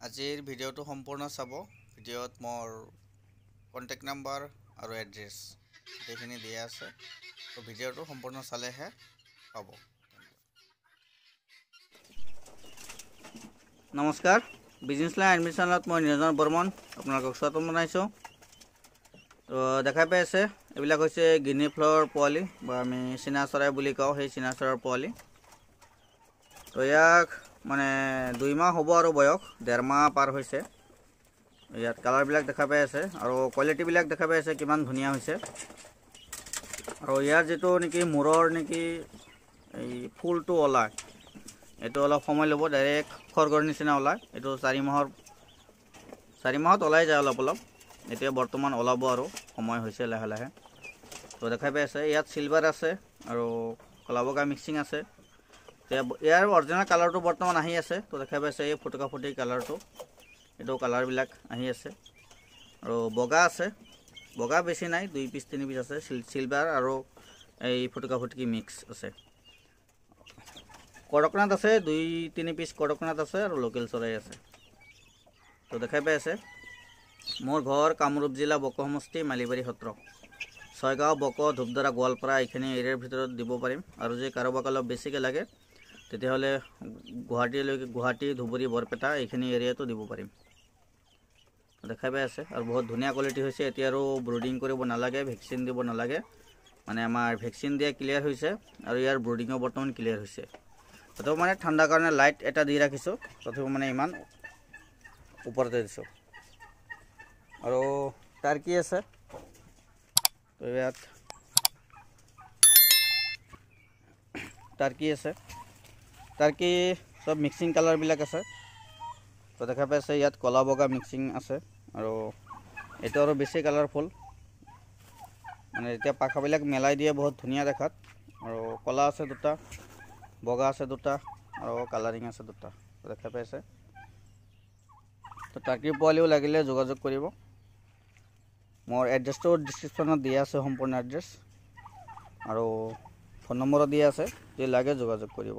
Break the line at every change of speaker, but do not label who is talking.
আজিৰ ভিডিঅ'টো সম্পূৰ্ণ চাব। ভিডিঅ'ত মোৰ কণ্টেক্ট নাম্বাৰ আৰু এড্ৰেছ গোটেইখিনি দিয়া আছে, তো ভিডিঅ'টো সম্পূৰ্ণ চালেহে পাব। নমস্কাৰ, বিজনেছ লাইন এডমিশ্যনত মই নিৰঞ্জন বৰ্মন আপোনালোকক স্বাগতম জনাইছোঁ। তো দেখাই পাই আছে এইবিলাক হৈছে গিনি ফ্ল'ৰ পোৱালি বা আমি চীনা চৰাই বুলি কওঁ, সেই চীনা চৰাইৰ পোৱালি। তো ইয়াক মানে 2 মাহ হ'ব আৰু বয়স 1.5 মাহ পাৰ হৈছে। ইয়াত কালাৰবিলাক দেখা পাই আছে আৰু কোৱালিটিবিলাক দেখা পাই আছে কিমান ধুনীয়া হৈছে। আৰু ইয়াৰ যিটো নেকি মূৰৰ নেকি এই ফুলটো ওলায়, এইটো অলপ সময় ল'ব, ডাইৰেক্ট খৰগৰ নিচিনা ওলায়। এইটো 4 মাহত ওলাই যায় অলপ। এতিয়া বৰ্তমান ওলাব আৰু সময় হৈছে লাহে লাহে। তো দেখাই পাই আছে ইয়াত চিলভাৰ আছে আৰু কলা বগা মিক্সিং আছে। ইয়াৰ অৰিজিনেল কালাৰটো বৰ্তমান আহি আছে। তো দেখাই পাইছে এই ফুটকা ফুটি কালাৰটো, এইটো কালাৰবিলাক আহি আছে। আৰু বগা আছে, বগা বেছি নাই, 2 পিচ 3 পিচ আছে। চিলভাৰ আৰু এই ফুটকা ফুটকি মিক্স আছে। কড়কনাথ আছে 2-3 পিচ কড়কনাথ আছে আৰু লোকেল চৰাই আছে। তো দেখাই পাই আছে মোৰ ঘৰ কামৰূপ জিলা বক সমষ্টি মালিবাৰী সত্ৰ, ছয়গাঁও, বক, ধূপধাৰা, গোৱালপাৰা এইখিনি এৰিয়াৰ ভিতৰত দিব পাৰিম। আৰু যদি কাৰোবাক অলপ বেছিকৈ লাগে তেতিয়াহ'লে গুৱাহাটী, ধুবুৰী, বৰপেটা এইখিনি এৰিয়াতো দিব পাৰিম। দেখাই পাই আছে আৰু বহুত ধুনীয়া কোৱালিটি হৈছে। এতিয়া আৰু ব্ৰুডিং কৰিব নালাগে, ভেকচিন দিব নালাগে, মানে আমাৰ ভেকচিন দিয়া ক্লিয়াৰ হৈছে আৰু ইয়াৰ ব্ৰুডিঙো বৰ্তমান ক্লিয়াৰ হৈছে। তথাপিও মানে ঠাণ্ডাৰ কাৰণে লাইট এটা দি ৰাখিছোঁ, তথাপিও মানে ইমান ওপৰতে দিছোঁ। আৰু টাৰ্কি আছে, তো ইয়াত টাৰ্কি সব মিক্সিং কালাৰবিলাক আছে। তো দেখা পাইছে ইয়াত কলা বগা মিক্সিং আছে আৰু এইটো আৰু বেছি কালাৰফুল, মানে এতিয়া পাখাবিলাক মেলাই দিয়ে, বহুত ধুনীয়া দেখাত। আৰু কলা আছে 2টা, বগা আছে 2টা আৰু কালাৰিং আছে 2টা। দেখা পাইছে। তো টাৰ্কিৰ পোৱালিও লাগিলে যোগাযোগ কৰিব। মোৰ এড্ৰেছটো ডিছক্ৰিপশ্যনত দিয়া আছে, সম্পূৰ্ণ এড্ৰেছ আৰু ফোন নম্বৰো দিয়া আছে, যদি লাগে যোগাযোগ কৰিব।